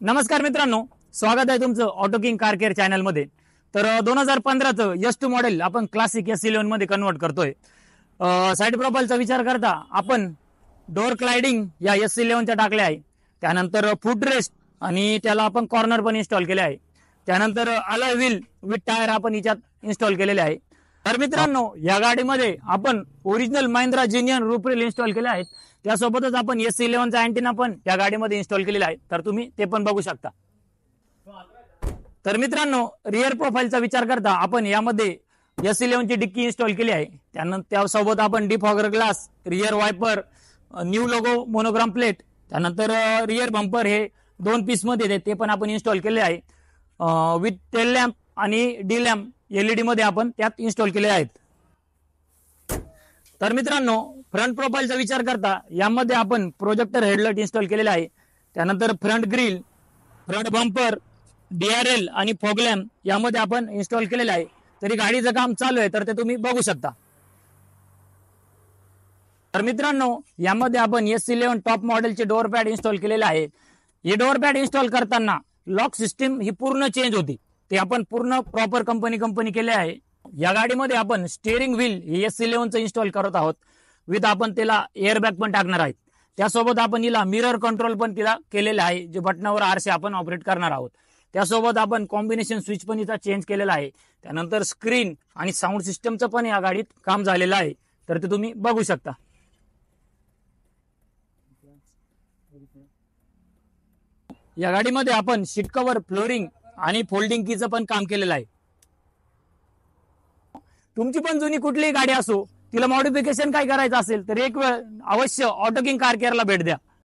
नमस्कार मित्रांनो, स्वागत आहे तुमचं auto king car care channel मध्ये। तर 2015चं S2 मॉडेल आपण क्लासिक S11 मध्ये कन्वर्ट करतोय। साइड प्रोफाइलचा विचार करता आपण डोअर क्लाइडिंग या S11च्या टाकल्या आहे। त्यानंतर फूट रेस्ट आणि त्याला आपण कॉर्नर पण इन्स्टॉल केले आहे। त्यानंतर अलॉय व्हील विथ टायर आपण याच्यात इन्स्टॉल केलेले आहे। तर मित्रांनो, या गाडीमध्ये आपण original Mahindra genuine roof rail install केले आहेत। त्यासोबतच आपण S11चा अँटिना पण या गाडीमध्ये इन्स्टॉल केलेला आहे, तर तुम्ही ते पण बघू शकता। तर मित्रांनो, रिअर प्रोफाइलचा विचार करता आपण यामध्ये S11ची डिक्की इन्स्टॉल केली आहे। त्यानंतर त्यासोबत आपण defogger glass, rear viper, new logo monogram plate, त्यानंतर रिअर बंपर हे 2 पीस मध्ये ते पण आपण इन्स्टॉल केले आहे। विथ टेल लॅम्प आणि डी लॅम्प LED मध्ये आपण त्यात इन्स्टॉल केले आहेत। तर मित्रांनो, फ्रंट प्रोफाइलचा विचार करता यामध्ये आपण प्रोजेक्टर हेडलाइट इन्स्टॉल केलेला आहे। त्यानंतर front grille, front bumper, DRL आणि फॉग लॅम्प यामध्ये आपण इन्स्टॉल केलेला आहे। तरी गाडीचं काम चालू आहे, तर ते तुम्ही बघू शकता। तर मित्रांनो, यामध्ये आपण S11 टॉप मॉडेलचे डोअर पॅड इन्स्टॉल केलेले आहे। हे डोअर पॅड इन्स्टॉल करताना लॉक सिस्टीम ही पूर्ण चेंज होती, ते आपण पूर्ण प्रॉपर कंपनी केले आहे। या गाडीमध्ये आपण स्टीअरिंग व्हील हे S11चं इन्स्टॉल करत आहोत। विथ आपण त्याला एअरबॅग पण टाकणार आहेत। त्यासोबत आपण हिला मिरर कंट्रोल पण तिला केलेला आहे, जे बटनावर आरसे आपण ऑपरेट करणार आहोत। त्यासोबत आपण कॉम्बिनेशन स्विच पण इथं चेंज केलेला आहे। त्यानंतर स्क्रीन आणि साऊंड सिस्टमचं पण या गाडीत काम झालेलं आहे, तर ते तुम्ही बघू शकता। या गाडीमध्ये आपण सीट कव्हर, फ्लोरिंग आणि फोल्डिंग कीचं पण काम केलेलं आहे। तुमची पण जुनी कुठलीही गाडी असो, तिला मॉडिफिकेशन काय करायचं असेल तर एक वेळ अवश्य ऑटो किंग कार केअरला भेट द्या।